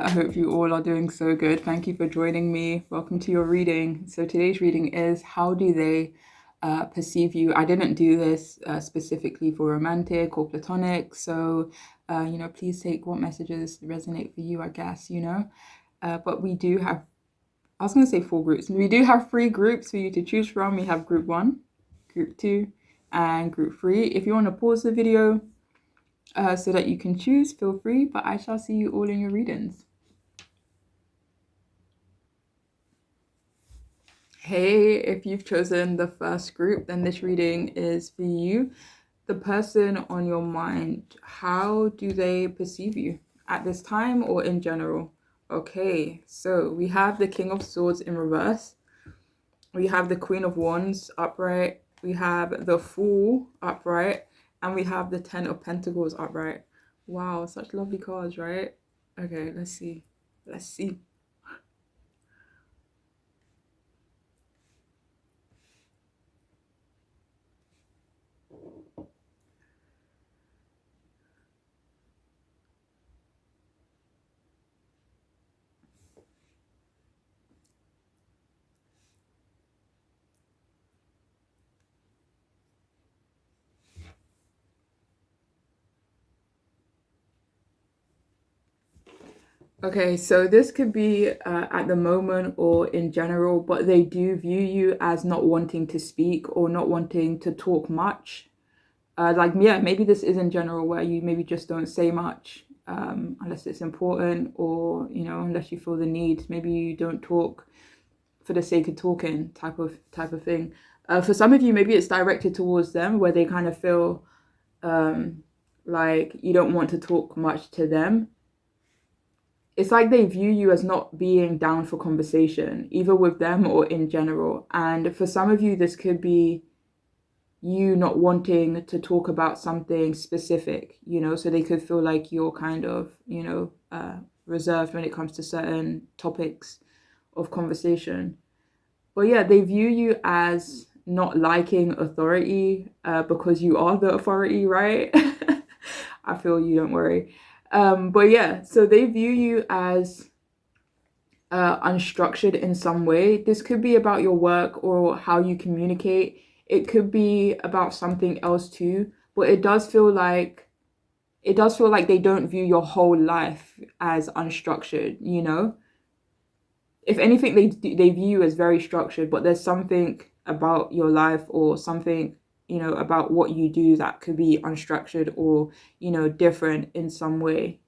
I hope you all are doing so good. Thank you for joining me. Welcome to your reading. So today's reading is How Do They Perceive You? I didn't do this specifically for romantic or platonic. So, please take what messages resonate for you, I guess. But we do have, I was going to say four groups. We do have three groups for you to choose from. We have group one, group two, and group three. If you want to pause the video, so that you can choose, feel free, but I shall see you all in your readings. Hey, if you've chosen the first group, then this reading is for you. The person on your mind, how do they perceive you at this time or in general? Okay, so we have the King of Swords in reverse. We have the Queen of Wands upright. We have the Fool upright. And we have the Ten of Pentacles upright. Wow, such lovely cards, right? Okay, let's see. Let's see. Okay, so this could be at the moment or in general, but they do view you as not wanting to speak or not wanting to talk much. Maybe this is in general where you maybe just don't say much unless it's important or, unless you feel the need. Maybe you don't talk for the sake of talking type of thing. For some of you, maybe it's directed towards them where they kind of feel like you don't want to talk much to them. It's like they view you as not being down for conversation, either with them or in general. And for some of you, this could be you not wanting to talk about something specific, so they could feel like you're kind of, reserved when it comes to certain topics of conversation. But yeah, they view you as not liking authority because you are the authority, right? I feel you, don't worry. But yeah, so they view you as unstructured in some way. This could be about your work or how you communicate. It could be about something else too. But it does feel like they don't view your whole life as unstructured. If anything, they view you as very structured, but there's something about your life or something about what you do that could be unstructured or, different in some way.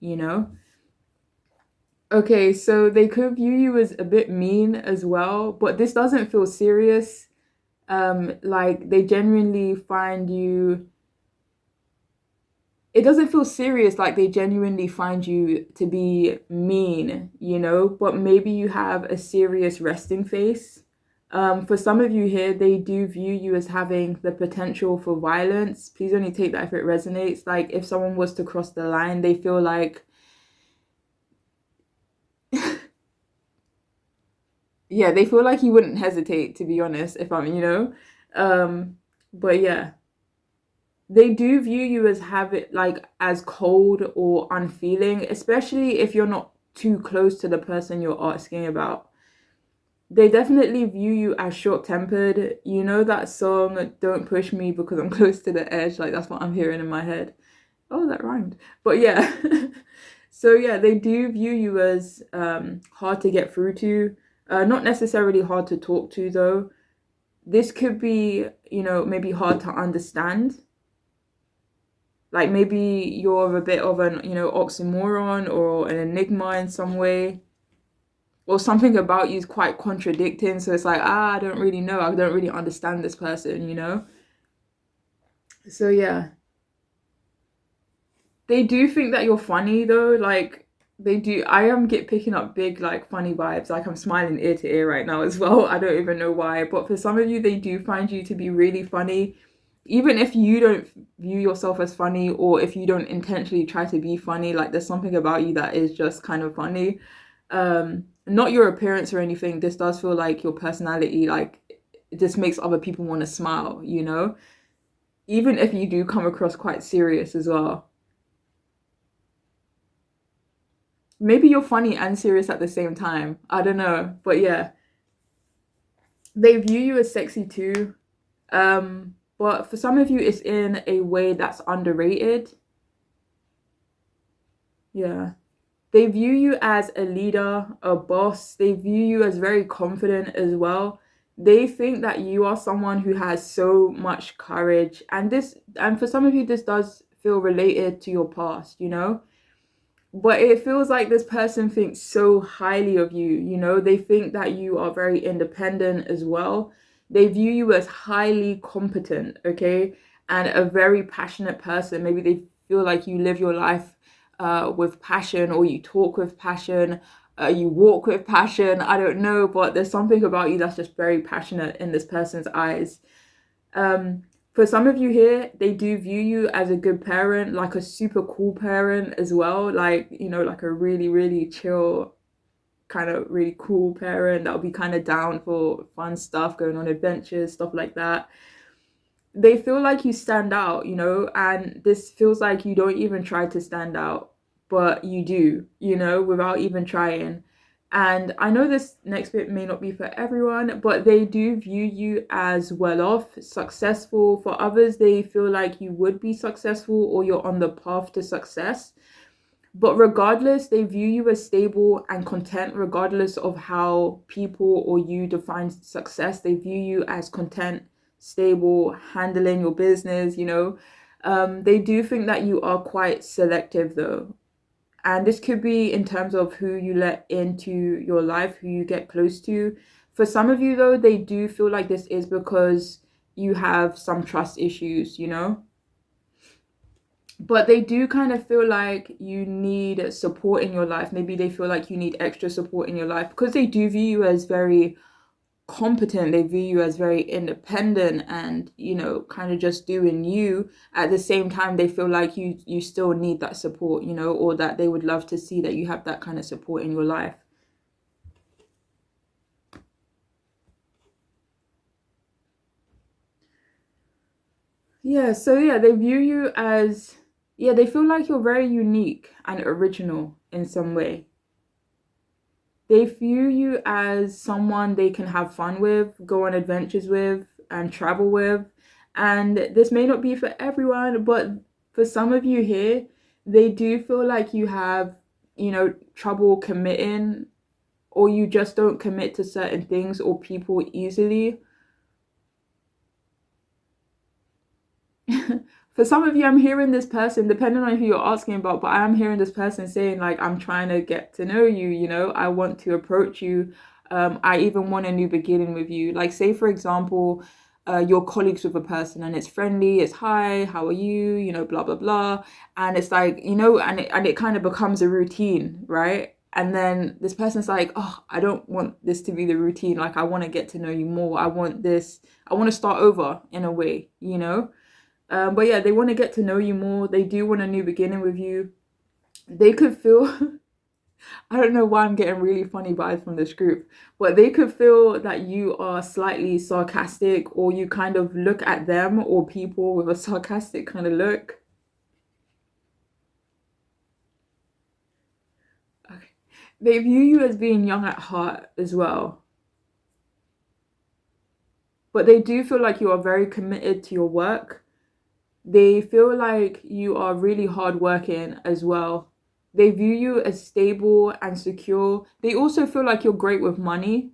Okay, so they could view you as a bit mean as well, but this doesn't feel serious. Like they genuinely find you. It doesn't feel serious, like they genuinely find you to be mean, but maybe you have a serious resting face. For some of you here, they do view you as having the potential for violence. Please only take that if it resonates. Like if someone was to cross the line, they feel like, yeah, they feel like you wouldn't hesitate, to be honest, if but yeah, they do view you as as cold or unfeeling, especially if you're not too close to the person you're asking about. They definitely view you as short-tempered. You know that song, Don't Push Me Because I'm Close to the Edge? Like, that's what I'm hearing in my head. Oh, that rhymed. But yeah. So yeah, they do view you as hard to get through to. Not necessarily hard to talk to, though. This could be, maybe hard to understand. Like, maybe you're a bit of an, oxymoron or an enigma in some way. Or something about you is quite contradicting, so it's like, I don't really know, I don't really understand this person. So yeah, they do think that you're funny though. Like they do. I am picking up big like funny vibes. Like I'm smiling ear to ear right now as well. I don't even know why, but for some of you, they do find you to be really funny, even if you don't view yourself as funny or if you don't intentionally try to be funny. Like there's something about you that is just kind of funny. Not your appearance or anything. This does feel like your personality. Like it just makes other people want to smile. Even if you do come across quite serious as well. Maybe you're funny and serious at the same time. I don't know. But yeah, they view you as sexy too. But for some of you, it's in a way that's underrated. Yeah. They view you as a leader, a boss. They view you as very confident as well. They think that you are someone who has so much courage. And for some of you, this does feel related to your past, you know? But it feels like this person thinks so highly of you, you know? They think that you are very independent as well. They view you as highly competent, okay? And a very passionate person. Maybe they feel like you live your life with passion, or you talk with passion, you walk with passion. I don't know, but there's something about you that's just very passionate in this person's eyes. Um, for some of you here, they do view you as a good parent, like a super cool parent as well. Like, you know, like a really, really chill, kind of really cool parent that'll be kind of down for fun stuff, going on adventures, stuff like that. They feel like you stand out, you know, and this feels like you don't even try to stand out, but you do, you know, without even trying. And I know this next bit may not be for everyone, but they do view you as well off, successful. For others, they feel like you would be successful or you're on the path to success. But regardless, they view you as stable and content, regardless of how people or you define success. They view you as content, stable, handling your business, you know. They do think that you are quite selective though. And this could be in terms of who you let into your life, who you get close to. For some of you, though, they do feel like this is because you have some trust issues, you know? But they do kind of feel like you need support in your life. Maybe they feel like you need extra support in your life because they do view you as very competent. They view you as very independent and, you know, kind of just doing you. At the same time, they feel like you still need that support, you know, or that they would love to see that you have that kind of support in your life. Yeah, so yeah, they view you as, yeah, they feel like you're very unique and original in some way. They view you as someone they can have fun with, go on adventures with, and travel with. And this may not be for everyone, but for some of you here, they do feel like you have, you know, trouble committing, or you just don't commit to certain things or people easily. For some of you, I'm hearing this person, depending on who you're asking about, but I am hearing this person saying, like, I'm trying to get to know you, you know, I want to approach you. I even want a new beginning with you. Like, say, for example, you're colleagues with a person and it's friendly, it's hi, how are you, blah, blah, blah. And it's like, and it kind of becomes a routine, right? And then this person's like, oh, I don't want this to be the routine. Like, I want to get to know you more. I want to start over in a way, you know? But yeah, they want to get to know you more. They do want a new beginning with you. They could feel, I don't know why I'm getting really funny vibes from this group, but they could feel that you are slightly sarcastic, or you kind of look at them or people with a sarcastic kind of look. Okay. They view you as being young at heart as well. But they do feel like you are very committed to your work. They feel like you are really hardworking as well. They view you as stable and secure. They also feel like you're great with money.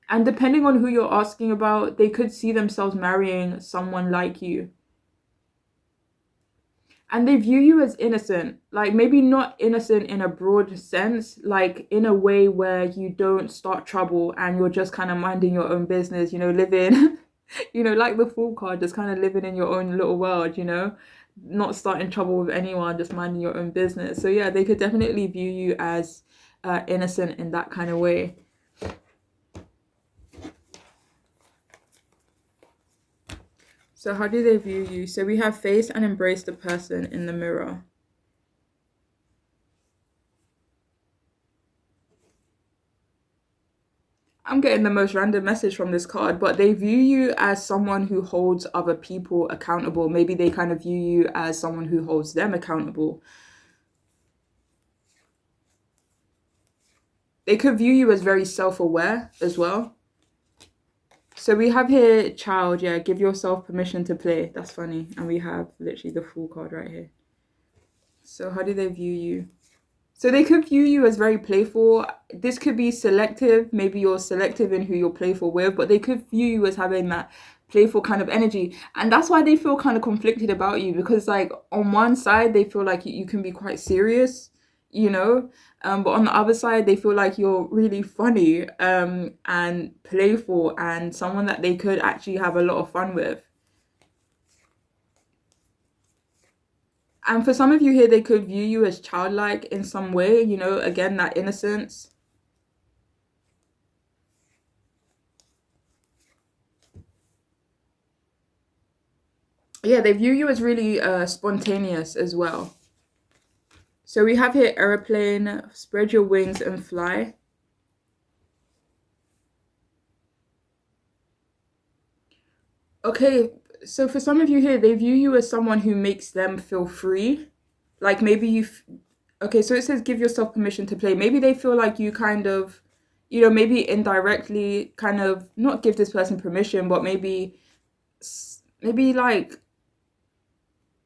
And depending on who you're asking about, they could see themselves marrying someone like you. And they view you as innocent. Like, maybe not innocent in a broad sense, like in a way where you don't start trouble and you're just kind of minding your own business, living, like the Fool card, just kind of living in your own little world, not starting trouble with anyone, just minding your own business. So yeah, they could definitely view you as innocent in that kind of way. So how do they view you? So we have face and embrace the person in the mirror. I'm getting the most random message from this card, but they view you as someone who holds other people accountable. Maybe they kind of view you as someone who holds them accountable. They could view you as very self-aware as well. So we have here child, yeah, give yourself permission to play. That's funny. And we have literally the Fool card right here. So how do they view you? So they could view you as very playful. This could be selective. Maybe you're selective in who you're playful with, but they could view you as having that playful kind of energy. And that's why they feel kind of conflicted about you, because like on one side, they feel like you can be quite serious, you know, but on the other side, they feel like you're really funny and playful and someone that they could actually have a lot of fun with. And for some of you here, they could view you as childlike in some way, you know, again, that innocence. Yeah, they view you as really spontaneous as well. So we have here airplane, spread your wings and fly. Okay, so for some of you here, they view you as someone who makes them feel free. Like maybe okay, so it says give yourself permission to play. Maybe they feel like you kind of, you know, maybe indirectly kind of not give this person permission, but maybe like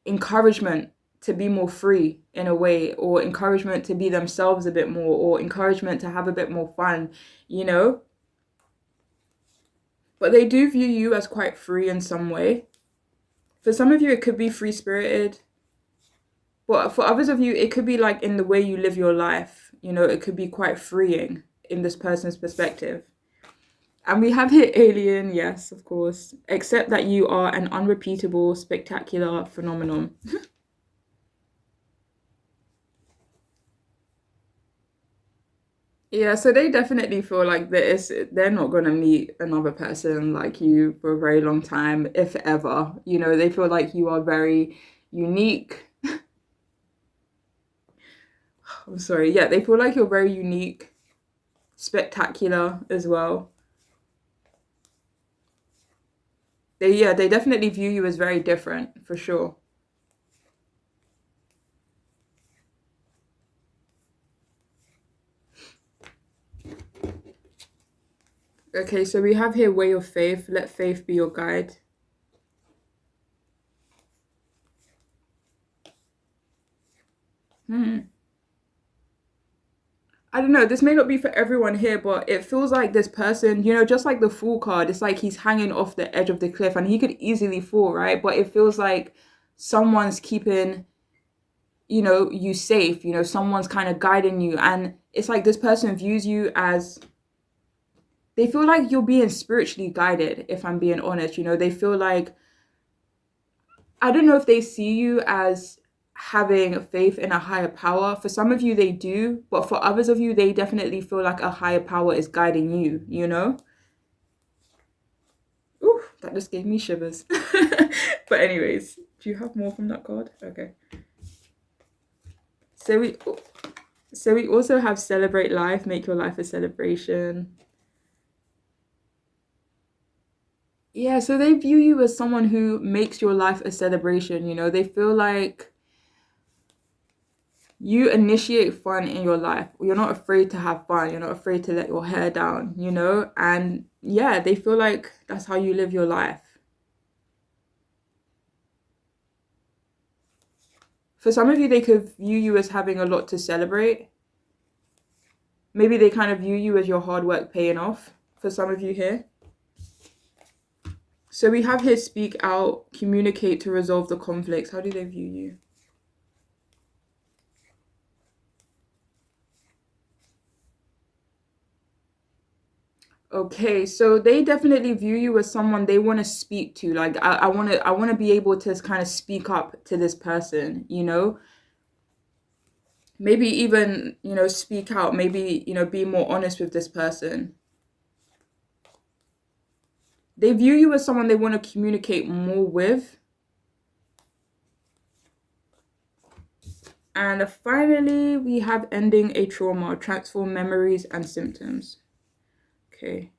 encouragement to be more free in a way, or encouragement to be themselves a bit more, or encouragement to have a bit more fun, you know? But they do view you as quite free in some way. For some of you, it could be free spirited. But for others of you, it could be like in the way you live your life. You know, it could be quite freeing in this person's perspective. And we have here alien, yes, of course, except that you are an unrepeatable, spectacular phenomenon. Yeah, so they definitely feel like they're not gonna meet another person like you for a very long time, if ever. You know, they feel like you are very unique. I'm sorry, yeah, they feel like you're very unique, spectacular as well. They definitely view you as very different, for sure. Okay, so we have here way of faith. Let faith be your guide. Hmm. I don't know, this may not be for everyone here, but it feels like this person, you know, just like the Fool card, it's like he's hanging off the edge of the cliff and he could easily fall, right? But it feels like someone's keeping, you know, you safe, you know, someone's kind of guiding you. And it's like this person views you as, they feel like you're being spiritually guided, if I'm being honest. You know, they feel like, I don't know if they see you as having faith in a higher power. For some of you, they do, but for others of you, they definitely feel like a higher power is guiding you, you know? Ooh, that just gave me shivers. But anyways, do you have more from that card? Okay. So we also have celebrate life, make your life a celebration. Yeah, so they view you as someone who makes your life a celebration, you know? They feel like you initiate fun in your life. You're not afraid to have fun. You're not afraid to let your hair down, you know? And yeah, they feel like that's how you live your life. For some of you, they could view you as having a lot to celebrate. Maybe they kind of view you as your hard work paying off for some of you here. So we have here speak out, communicate to resolve the conflicts. How do they view you? Okay, so they definitely view you as someone they want to speak to. Like I want to be able to kind of speak up to this person, you know? Maybe even, you know, speak out, maybe, you know, be more honest with this person. They view you as someone they want to communicate more with. And finally, we have ending a trauma, transform memories and symptoms. Okay.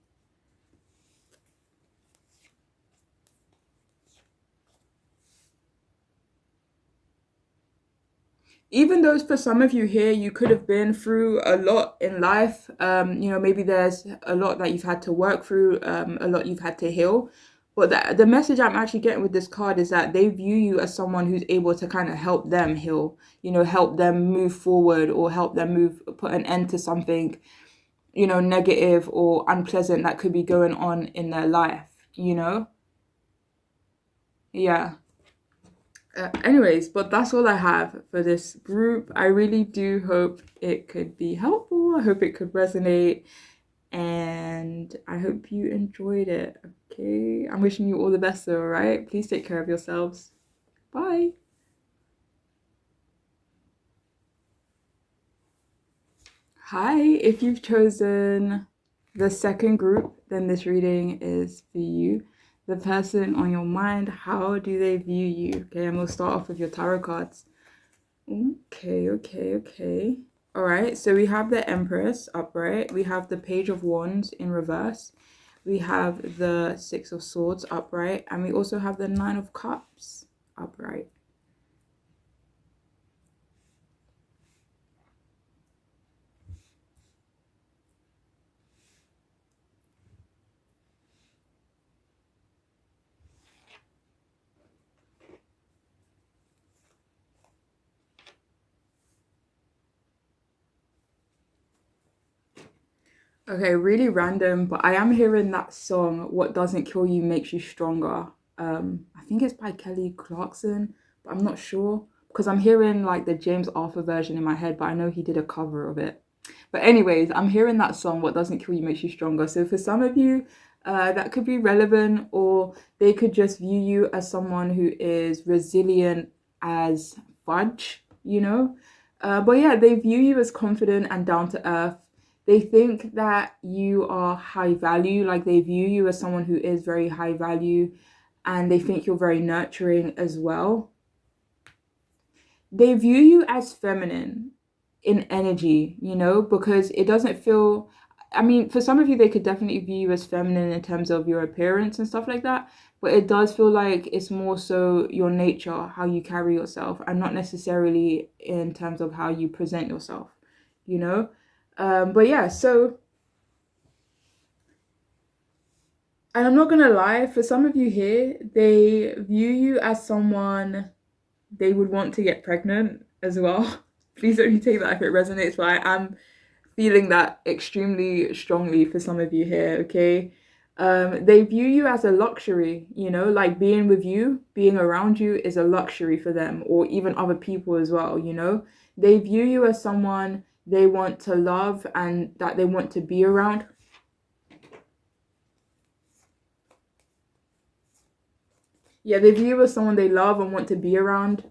even though for some of you here, you could have been through a lot in life. Maybe there's a lot that you've had to work through, a lot you've had to heal. But the message I'm actually getting with this card is that they view you as someone who's able to kind of help them heal, help them move forward, or help them put an end to something, negative or unpleasant that could be going on in their life. Yeah. Anyways, but that's all I have for this group. I really do hope it could be helpful. I hope it could resonate. And I hope you enjoyed it. Okay. I'm wishing you all the best, though, all right? Please take care of yourselves. Bye. Hi. If you've chosen the second group, then this reading is for you. The person on your mind, how do they view you? Okay, and we'll start off with your tarot cards. Okay. All right, so we have the Empress upright. We have the Page of Wands in reverse. We have the Six of Swords upright. And we also have the Nine of Cups upright. Okay, really random, but I am hearing that song, What Doesn't Kill You Makes You Stronger. I think it's by Kelly Clarkson, but I'm not sure because I'm hearing like the James Arthur version in my head, but I know he did a cover of it. But anyways, I'm hearing that song, What Doesn't Kill You Makes You Stronger. So for some of you, that could be relevant, or they could just view you as someone who is resilient as fudge. But yeah, they view you as confident and down to earth. They think that you are high value, like they view you as someone who is very high value, and they think you're very nurturing as well. They view you as feminine in energy, because it doesn't feel, I mean, for some of you, they could definitely view you as feminine in terms of your appearance and stuff like that, but it does feel like it's more so your nature, how you carry yourself, and not necessarily in terms of how you present yourself, you know? But yeah, so, and I'm not gonna lie, for some of you here, they view you as someone they would want to get pregnant as well. Please don't take that if it resonates, but I am feeling that extremely strongly for some of you here, okay? They view you as a luxury, like being with you, being around you is a luxury for them, or even other people as well. They view you as someone they want to love and that they want to be around. Yeah, they view you as someone they love and want to be around.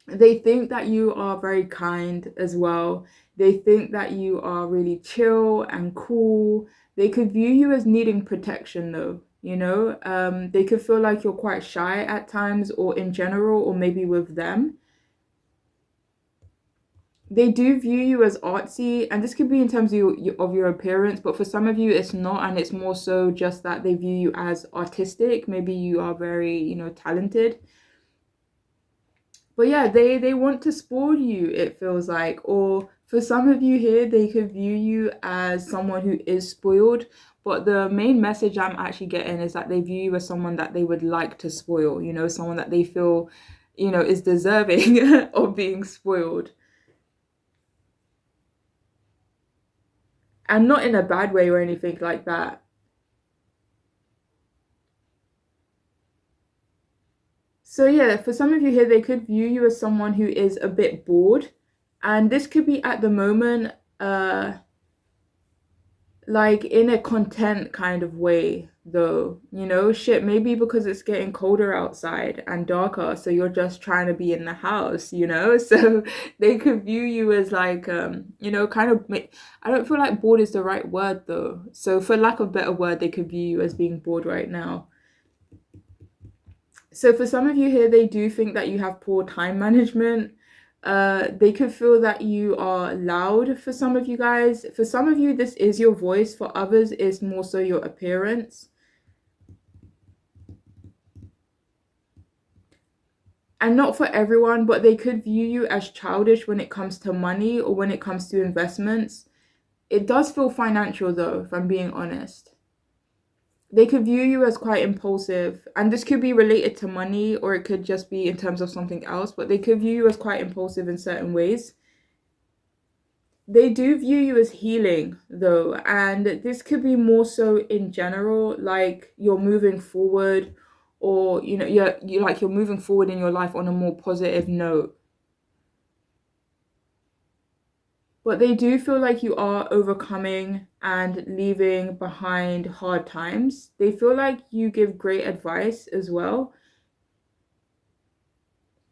They think that you are very kind as well. They think that you are really chill and cool. They could view you as needing protection though. They could feel like you're quite shy at times, or in general, or maybe with them. They do view you as artsy, and this could be in terms of your appearance, but for some of you it's not, and it's more so just that they view you as artistic. Maybe you are very, talented. But yeah, they want to spoil you, it feels like. Or for some of you here, they could view you as someone who is spoiled. But the main message I'm actually getting is that they view you as someone that they would like to spoil, someone that they feel, is deserving of being spoiled. And not in a bad way or anything like that. So yeah, for some of you here, they could view you as someone who is a bit bored. And this could be at the moment, like in a content kind of way though, shit, maybe because it's getting colder outside and darker, so you're just trying to be in the house, so they could view you as like kind of I don't feel like bored is the right word though, so for lack of a better word, they could view you as being bored right now. So for some of you here, they do think that you have poor time management. They could feel that you are loud for some of you guys. For some of you, this is your voice. For others, it's more so your appearance. And not for everyone, but they could view you as childish when it comes to money or when it comes to investments. It does feel financial though, if I'm being honest. They could view you as quite impulsive, and this could be related to money or it could just be in terms of something else, but they could view you as quite impulsive in certain ways. They do view you as healing though, and this could be more so in general, like you're moving forward, or you're moving forward in your life on a more positive note. But they do feel like you are overcoming and leaving behind hard times. They feel like you give great advice as well.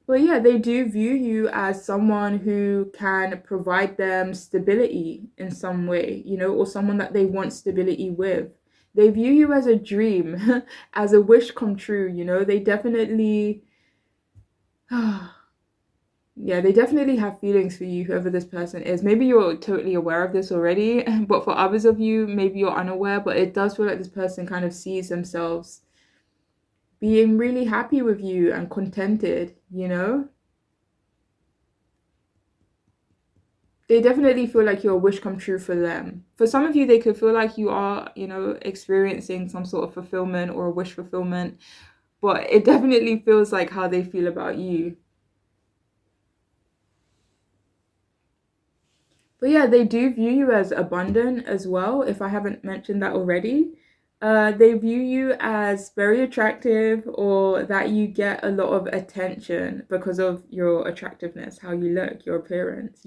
But yeah, they do view you as someone who can provide them stability in some way, or someone that they want stability with. They view you as a dream, as a wish come true, They definitely, yeah, they definitely have feelings for you, whoever this person is. Maybe you're totally aware of this already, but for others of you, maybe you're unaware, but it does feel like this person kind of sees themselves being really happy with you and contented. They definitely feel like you're a wish come true for them. For some of you, they could feel like you are, experiencing some sort of fulfillment or a wish fulfillment, but it definitely feels like how they feel about you. But yeah, they do view you as abundant as well, if I haven't mentioned that already. They view you as very attractive or that you get a lot of attention because of your attractiveness, how you look, your appearance.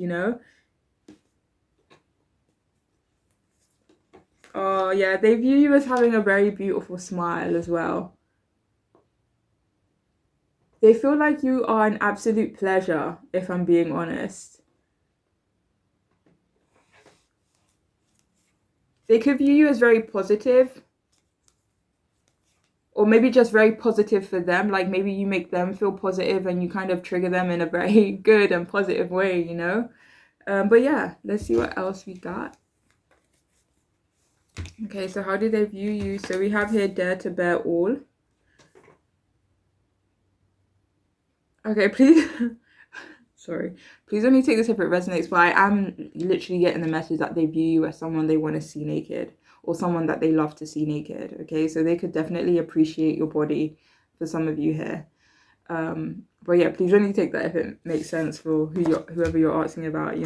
Oh, yeah, they view you as having a very beautiful smile as well. They feel like you are an absolute pleasure, if I'm being honest. They could view you as very positive, or maybe just very positive for them. Like maybe you make them feel positive and you kind of trigger them in a very good and positive way. But yeah, let's see what else we got. Okay, so how do they view you? So we have here dare to bear all. Okay, please. Sorry. Please only take this if it resonates, but I am literally getting the message that they view you as someone they want to see naked or someone that they love to see naked. Okay, so they could definitely appreciate your body for some of you here. But yeah, please only take that if it makes sense for whoever you're asking about.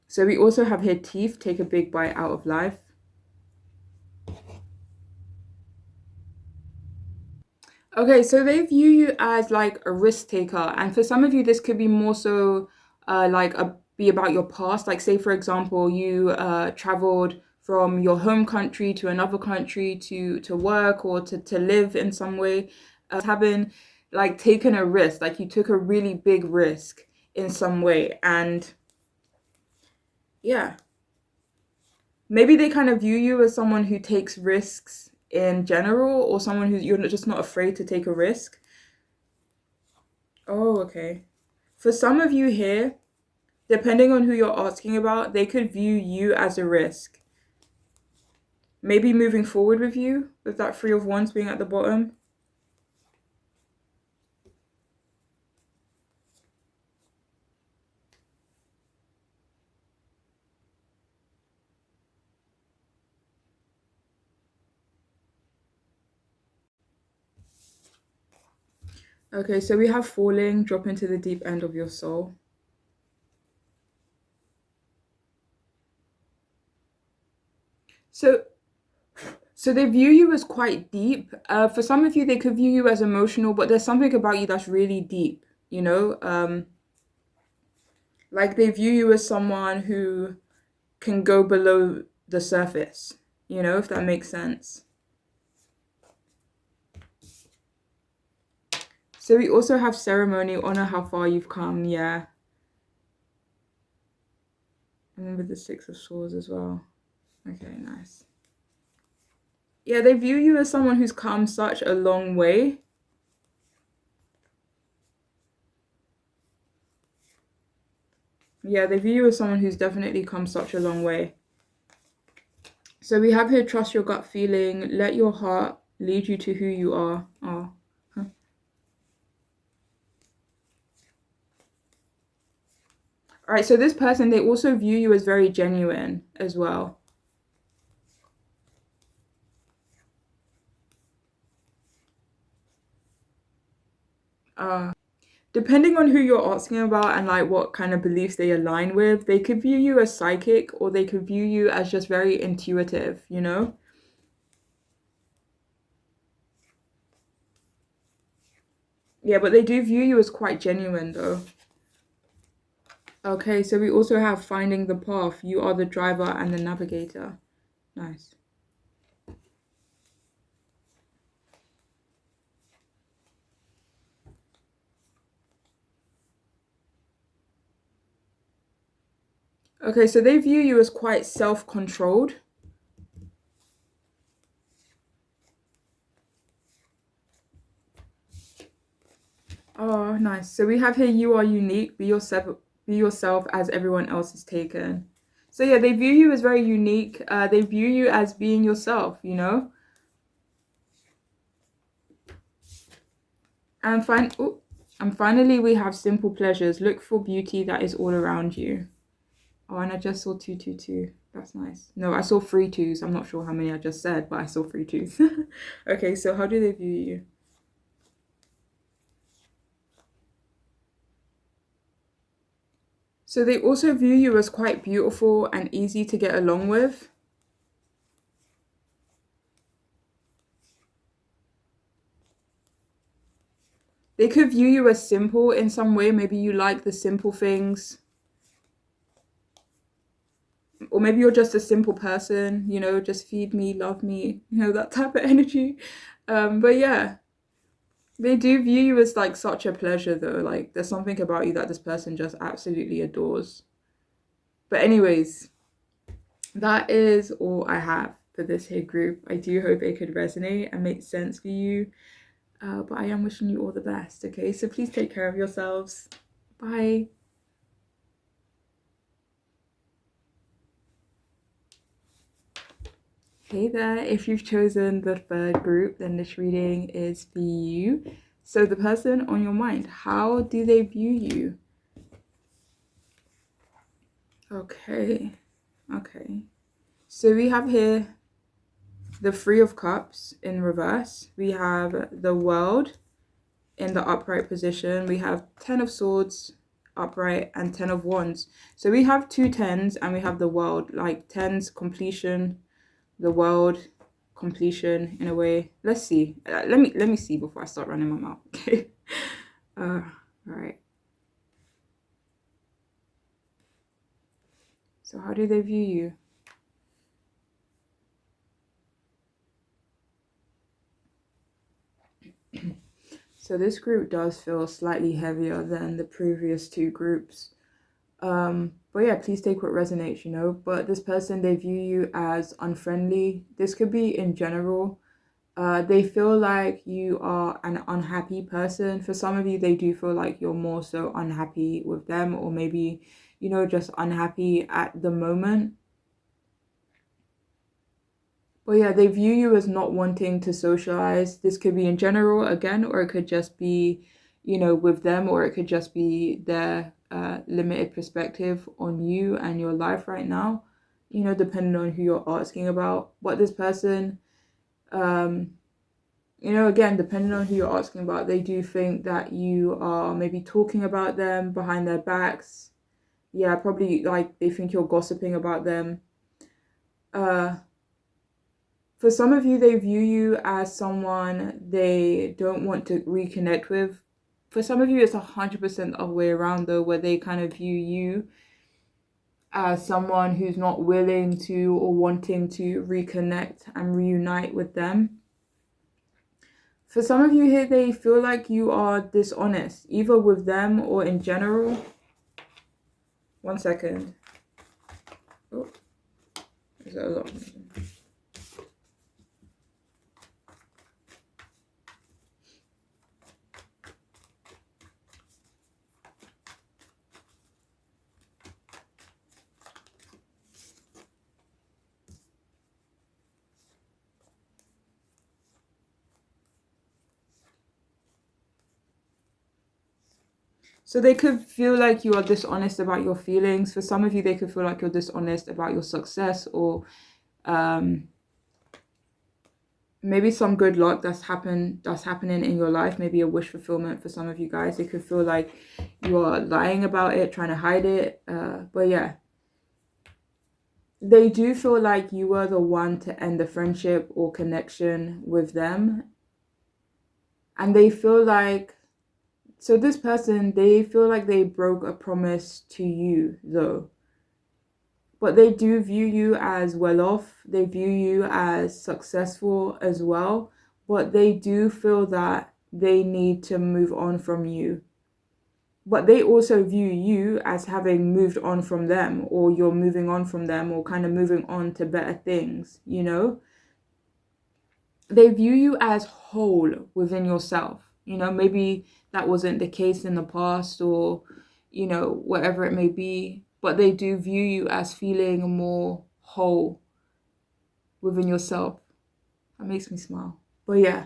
So we also have here teeth, take a big bite out of life. Okay, so they view you as like a risk taker, and for some of you, this could be more so be about your past. Like, say for example, you traveled from your home country to another country to work or to live in some way, having like taken a risk, like you took a really big risk in some way, and yeah, maybe they kind of view you as someone who takes risks in general, or someone who you're just not afraid to take a risk. Oh, okay. For some of you here, depending on who you're asking about, they could view you as a risk. Maybe moving forward with you, with that Three of Wands being at the bottom. Okay, so we have falling, drop into the deep end of your soul. So they view you as quite deep. For some of you, they could view you as emotional, but there's something about you that's really deep. Like they view you as someone who can go below the surface, if that makes sense. So we also have ceremony, honor how far you've come, yeah. And then with the Six of Swords as well. Okay, nice. Yeah, they view you as someone who's come such a long way. Yeah, they view you as someone who's definitely come such a long way. So we have here, trust your gut feeling, let your heart lead you to who you are. Oh. All right, so this person, they also view you as very genuine as well. Depending on who you're asking about and like what kind of beliefs they align with, they could view you as psychic or they could view you as just very intuitive, you know? Yeah, but they do view you as quite genuine though. Okay, so we also have finding the path. You are the driver and the navigator. Nice. Okay, so they view you as quite self-controlled. Oh, nice. So we have here you are unique, be yourself as everyone else is taken. So yeah, they view you as very unique. They view you as being yourself, you know? And and finally we have simple pleasures. Look for beauty that is all around you. Oh, and I just saw 222. That's nice. No, I saw three twos. I'm not sure how many I just said, but I saw three twos. Okay, so how do they view you? So they also view you as quite beautiful and easy to get along with. They could view you as simple in some way. Maybe you like the simple things. Or maybe you're just a simple person, you know, just feed me, love me, you know, that type of energy. But yeah, they do view you as like such a pleasure though. Like there's something about you that this person just absolutely adores. But anyways, that is all I have for this here group. I do hope it could resonate and make sense for you. But I am wishing you all the best, okay? So please take care of yourselves. Bye. Hey there, if you've chosen the third group, then this reading is for you. So the person on your mind, how do they view you? Okay, okay. So we have here the Three of Cups in reverse. We have the World in the upright position. We have Ten of Swords upright and Ten of Wands. So we have two tens and we have the World, like tens completion, the world completion in a way. Let's see. Let me see before I start running my mouth. Okay. All right. So how do they view you? So this group does feel slightly heavier than the previous two groups. But yeah, please take what resonates, you know. But this person, they view you as unfriendly. This could be in general. They feel like you are an unhappy person. For some of you, they do feel like you're more so unhappy with them, or maybe, you know, just unhappy at the moment. But yeah, they view you as not wanting to socialize. This could be in general again, or it could just be, you know, with them, or it could just be their limited perspective on you and your life right now, you know, depending on who you're asking about. What this person, um, you know, again, depending on who you're asking about, they do think that you are maybe talking about them behind their backs. Yeah, probably like they think you're gossiping about them. Uh, for some of you, they view you as someone they don't want to reconnect with. For some of you, it's 100% the other way around, though, where they kind of view you as someone who's not willing to or wanting to reconnect and reunite with them. For some of you here, they feel like you are dishonest, either with them or in general. One second. Oh, is that a lot? So they could feel like you are dishonest about your feelings. For some of you, they could feel like you're dishonest about your success, or maybe some good luck that's happening in your life, maybe a wish fulfillment for some of you guys. They could feel like you are lying about it, trying to hide it. But yeah, they do feel like you were the one to end the friendship or connection with them. And they feel like, so this person, they feel like they broke a promise to you though. But they do view you as well off. They view you as successful as well. But they do feel that they need to move on from you. But they also view you as having moved on from them, or you're moving on from them, or kind of moving on to better things, you know? They view you as whole within yourself. You know, maybe that wasn't the case in the past, or, you know, whatever it may be, but they do view you as feeling more whole within yourself. That makes me smile. But yeah,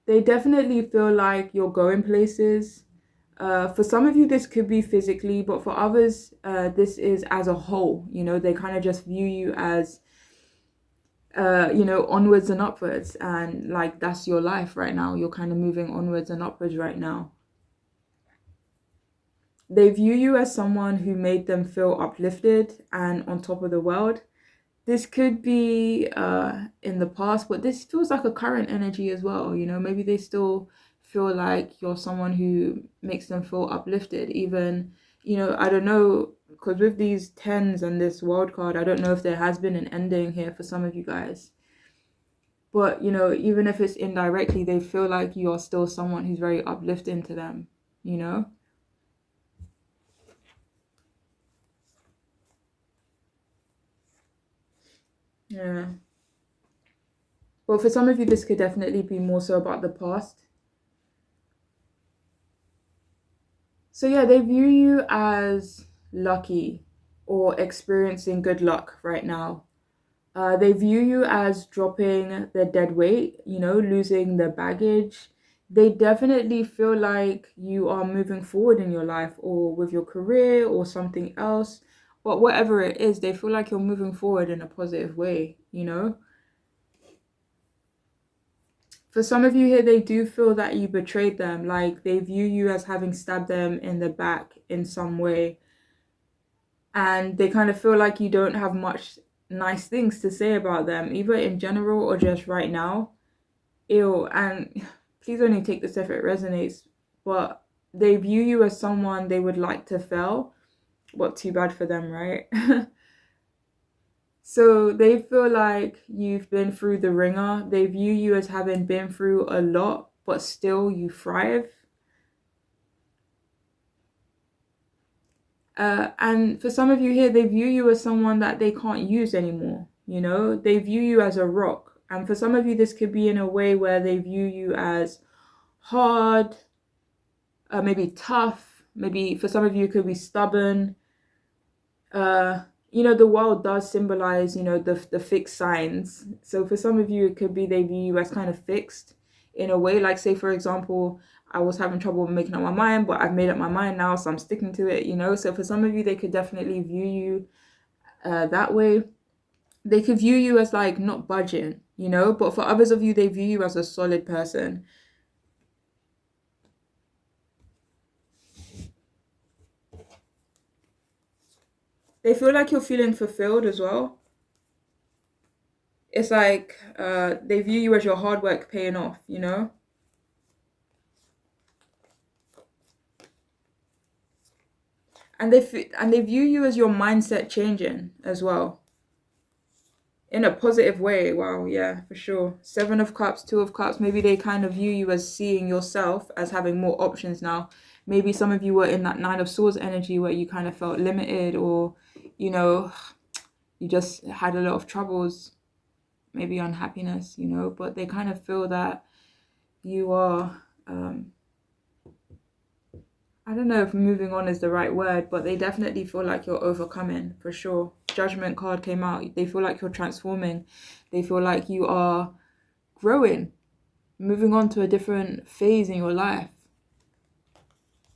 they definitely feel like you're going places. For some of you, this could be physically, but for others, this is as a whole. You know, they kind of just view you as, you know, onwards and upwards, and like that's your life right now. You're kind of moving onwards and upwards right now. They view you as someone who made them feel uplifted and on top of the world. This could be in the past, but this feels like a current energy as well. You know, maybe they still feel like you're someone who makes them feel uplifted. Even, you know, I don't know, because with these tens and this world card, I don't know if there has been an ending here for some of you guys. But, you know, even if it's indirectly, they feel like you're still someone who's very uplifting to them, you know? Yeah. Well, for some of you, this could definitely be more so about the past. So yeah, they view you as lucky or experiencing good luck right now. They view you as dropping the dead weight, you know, losing the baggage. They definitely feel like you are moving forward in your life or with your career or something else. But whatever it is, they feel like you're moving forward in a positive way, you know? For some of you here, they do feel that you betrayed them. Like they view you as having stabbed them in the back in some way. And they kind of feel like you don't have much nice things to say about them, either in general or just right now. Ew. And please only take this if it resonates. But they view you as someone they would like to fail. What too bad for them, right? So they feel like you've been through the ringer. They view you as having been through a lot, but still you thrive. And for some of you here, they view you as someone that they can't use anymore. You know, they view you as a rock. And for some of you, this could be in a way where they view you as hard, maybe tough. Maybe for some of you, it could be stubborn. You know, the world does symbolize, you know, the fixed signs. So for some of you, it could be they view you as kind of fixed in a way. Like, say, for example, I was having trouble making up my mind, but I've made up my mind now, so I'm sticking to it, you know? So for some of you, they could definitely view you that way. They could view you as like not budging, you know? But for others of you, they view you as a solid person. They feel like you're feeling fulfilled as well. It's like they view you as your hard work paying off, you know? And they view you as your mindset changing as well in a positive way. Wow, yeah, for sure. Seven of Cups, Two of Cups, maybe they kind of view you as seeing yourself as having more options now. Maybe some of you were in that Nine of Swords energy where you kind of felt limited, or, you know, you just had a lot of troubles, maybe unhappiness, you know, but they kind of feel that you are I don't know if moving on is the right word, but they definitely feel like you're overcoming, for sure. Judgment card came out. They feel like you're transforming. They feel like you are growing, moving on to a different phase in your life.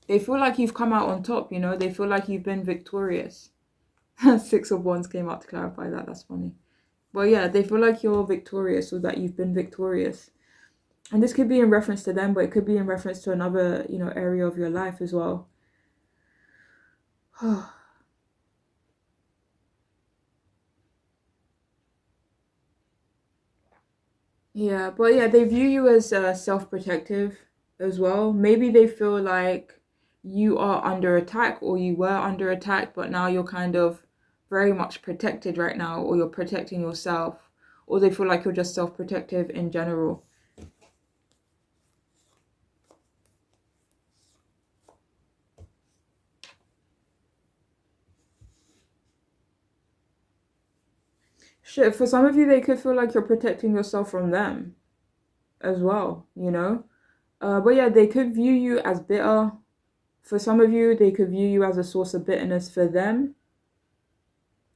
They feel like you've come out on top, you know? They feel like you've been victorious. Six of Wands came out to clarify that. That's funny. But yeah, they feel like you're victorious or that you've been victorious. And this could be in reference to them, but it could be in reference to another, you know, area of your life as well. Yeah, but yeah, they view you as self-protective as well. Maybe they feel like you are under attack or you were under attack, but now you're kind of very much protected right now, or you're protecting yourself, or they feel like you're just self-protective in general. Shit, for some of you, they could feel like you're protecting yourself from them as well, you know? But yeah, they could view you as bitter. For some of you, they could view you as a source of bitterness for them.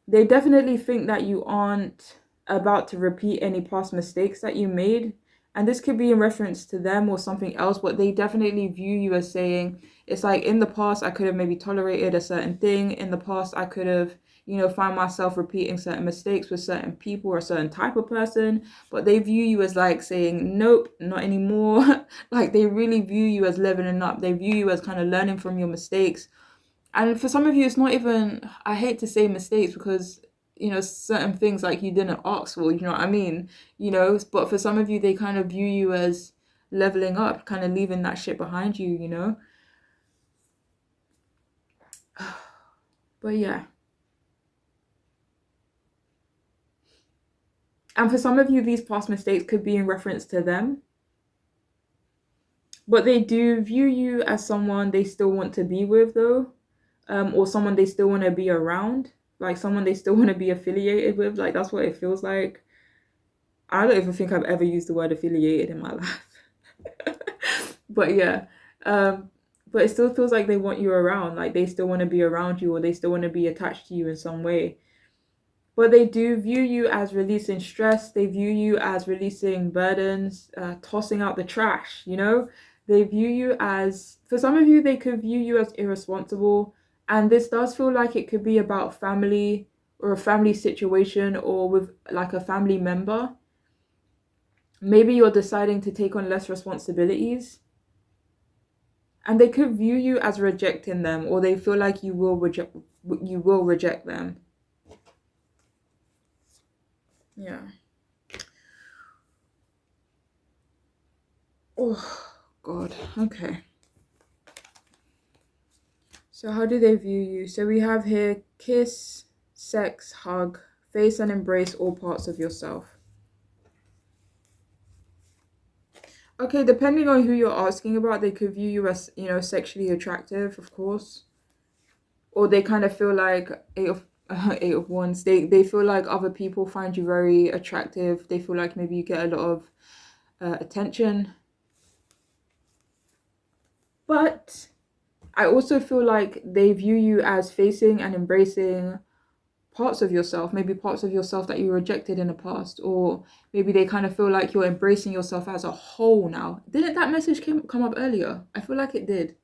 They definitely think that you aren't about to repeat any past mistakes that you made. And this could be in reference to them or something else, but they definitely view you as saying, it's like in the past, I could have maybe tolerated a certain thing. In the past, I could have, you know, find myself repeating certain mistakes with certain people or a certain type of person. But they view you as like saying, nope, not anymore. Like they really view you as leveling up. They view you as kind of learning from your mistakes. And for some of you, it's not even, I hate to say mistakes because, you know, certain things like you didn't ask for, you know what I mean? You know, but for some of you, they kind of view you as leveling up, kind of leaving that shit behind you, you know? But yeah. And for some of you, these past mistakes could be in reference to them. But they do view you as someone they still want to be with, though. Or someone they still want to be around. Like someone they still want to be affiliated with. Like that's what it feels like. I don't even think I've ever used the word affiliated in my life. But yeah. But it still feels like they want you around. Like they still want to be around you or they still want to be attached to you in some way. But they do view you as releasing stress. They view you as releasing burdens, tossing out the trash, you know? They view you as, for some of you, they could view you as irresponsible. And this does feel like it could be about family or a family situation or with like a family member. Maybe you're deciding to take on less responsibilities. And they could view you as rejecting them, or they feel like you will reject them. Yeah. Oh God. Okay. So how do they view you? So we have here kiss, sex, hug, face and embrace all parts of yourself. Okay, depending on who you're asking about, they could view you as, you know, sexually attractive, of course. Or they kind of feel like eight of wands. They feel like other people find you very attractive. They feel like maybe you get a lot of attention. But I also feel like they view you as facing and embracing parts of yourself, maybe parts of yourself that you rejected in the past, or maybe they kind of feel like you're embracing yourself as a whole now. Didn't that message come up earlier? I feel like it did.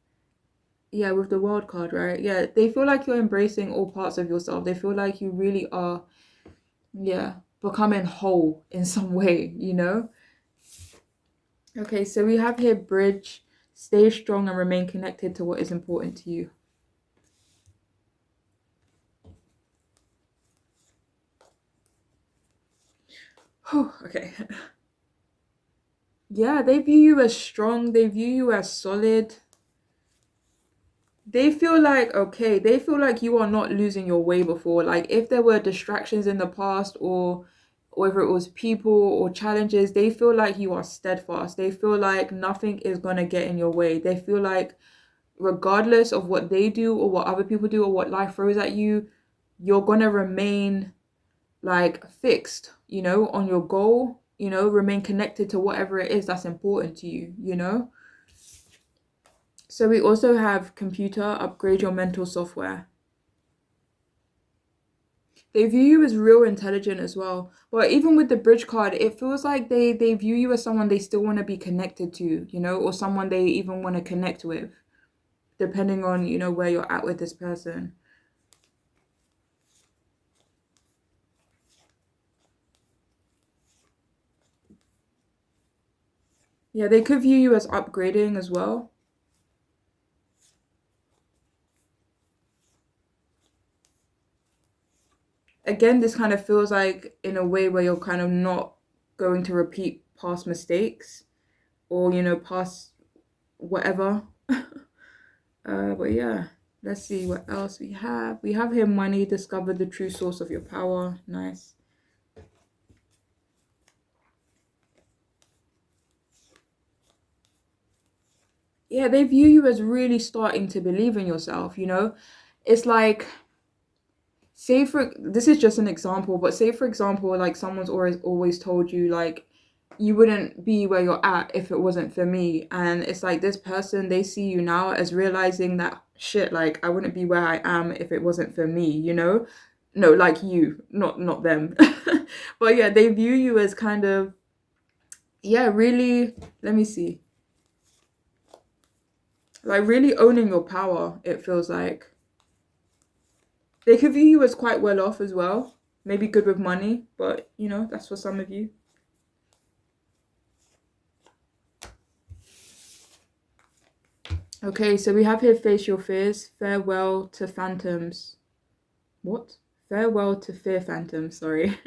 Yeah, with the world card, right? Yeah, they feel like you're embracing all parts of yourself. They feel like you really are, yeah, becoming whole in some way, you know? Okay, so we have here bridge, stay strong and remain connected to what is important to you. Okay. Yeah, they view you as strong. They view you as solid. They feel like, okay, they feel like you are not losing your way before. Like if there were distractions in the past or whether it was people or challenges, they feel like you are steadfast. They feel like nothing is going to get in your way. They feel like regardless of what they do or what other people do or what life throws at you, you're going to remain like fixed, you know, on your goal, you know, remain connected to whatever it is that's important to you, you know? So we also have computer, upgrade your mental software. They view you as real intelligent as well. But even with the bridge card, it feels like they view you as someone they still want to be connected to, or someone they even want to connect with, depending on, where you're at with this person. Yeah, they could view you as upgrading as well. Again, this kind of feels like in a way where you're kind of not going to repeat past mistakes or, past whatever. But yeah, let's see what else we have. We have here money, discover the true source of your power. Nice. Yeah, they view you as really starting to believe in yourself. It's like, say for this is just an example, but say for example, like someone's always told you like you wouldn't be where you're at if it wasn't for me. And it's like this person, they see you now as realizing that shit, like I wouldn't be where I am if it wasn't for me. No, like you, not them. But yeah, they view you as kind of, yeah, really, let me see. Like really owning your power, it feels like. They could view you as quite well off as well. Maybe good with money, but that's for some of you. Okay, so we have here face your fears. Farewell to phantoms. What? Farewell to fear phantoms, sorry.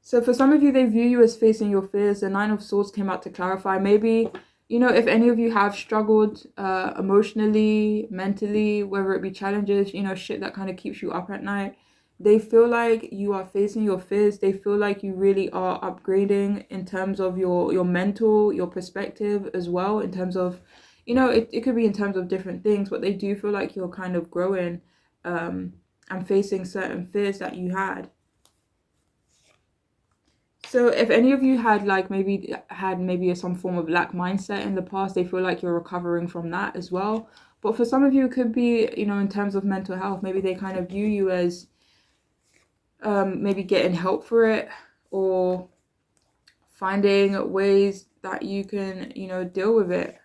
So for some of you, they view you as facing your fears. The Nine of Swords came out to clarify. Maybe, if any of you have struggled emotionally, mentally, whether it be challenges, shit that kind of keeps you up at night. They feel like you are facing your fears. They feel like you really are upgrading in terms of your mental, your perspective as well, in terms of, it could be in terms of different things, but they do feel like you're kind of growing and facing certain fears that you had. So if any of you had like maybe some form of lack mindset in the past, they feel like you're recovering from that as well. But for some of you, it could be, in terms of mental health, maybe they kind of view you as maybe getting help for it or finding ways that you can, deal with it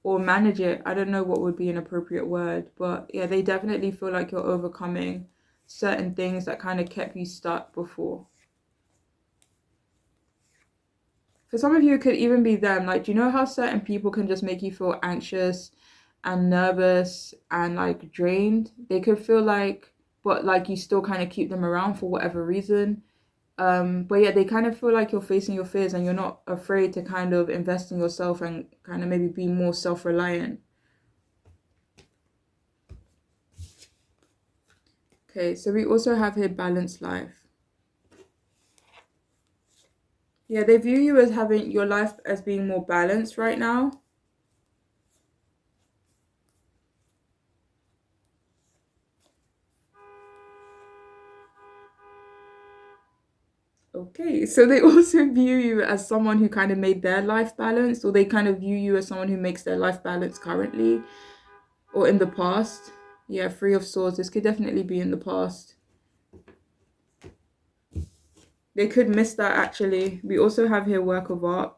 or manage it. I don't know what would be an appropriate word, but yeah, they definitely feel like you're overcoming certain things that kind of kept you stuck before. For some of you, it could even be them. Like, do you know how certain people can just make you feel anxious and nervous and like drained? They could feel like, but like you still kind of keep them around for whatever reason. But yeah, they kind of feel like you're facing your fears and you're not afraid to kind of invest in yourself and kind of maybe be more self-reliant. Okay, so we also have here balanced life. Yeah, they view you as having your life as being more balanced right now. Okay, so they also view you as someone who kind of made their life balanced, or they kind of view you as someone who makes their life balanced currently or in the past. Yeah, Three of Swords. This could definitely be in the past. They could miss that actually. We also have here work of art.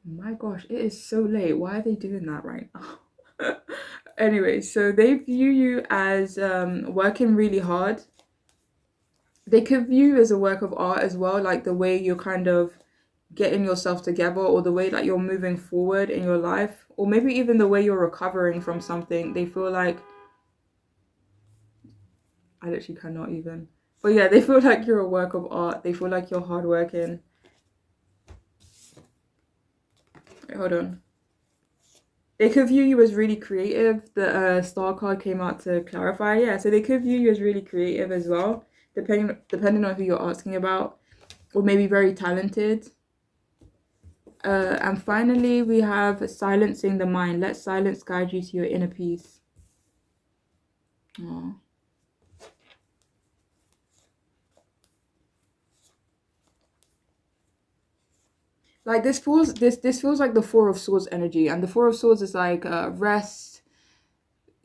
My gosh, it is so late. Why are they doing that right now? Anyway, so they view you as working really hard. They could view you as a work of art as well, like the way you're kind of getting yourself together or the way that you're moving forward in your life, or maybe even the way you're recovering from something. They feel like, I literally cannot even. But yeah, they feel like you're a work of art. They feel like you're hardworking. Wait, hold on. They could view you as really creative. The star card came out to clarify. Yeah, so they could view you as really creative as well, depending on who you're asking about, or maybe very talented. And finally, we have silencing the mind. Let silence guide you to your inner peace. Aww. Like this feels like the Four of Swords energy, and the Four of Swords is like rest,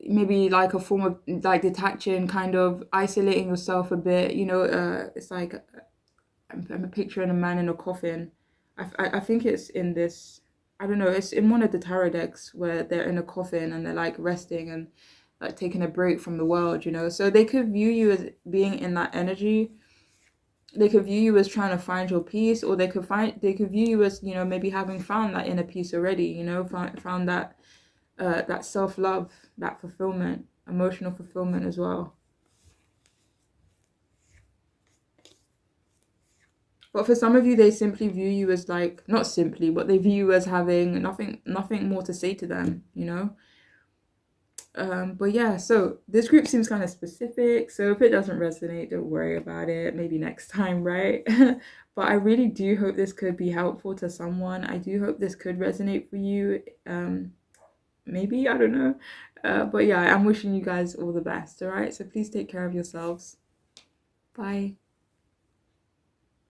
maybe like a form of like detaching, kind of isolating yourself a bit. It's like I'm picturing a man in a coffin. I think it's in this. I don't know. It's in one of the tarot decks where they're in a coffin and they're like resting and like taking a break from the world. So they could view you as being in that energy. They could view you as trying to find your peace, or they could view you as maybe having found that inner peace already. Found that self love, that fulfillment, emotional fulfillment as well. But for some of you, they simply view you as like, not simply, but they view you as having nothing more to say to them. But yeah, so this group seems kind of specific. So if it doesn't resonate, don't worry about it. Maybe next time, right? But I really do hope this could be helpful to someone. I do hope this could resonate for you. Maybe, I don't know. But yeah, I'm wishing you guys all the best, all right? So please take care of yourselves. Bye.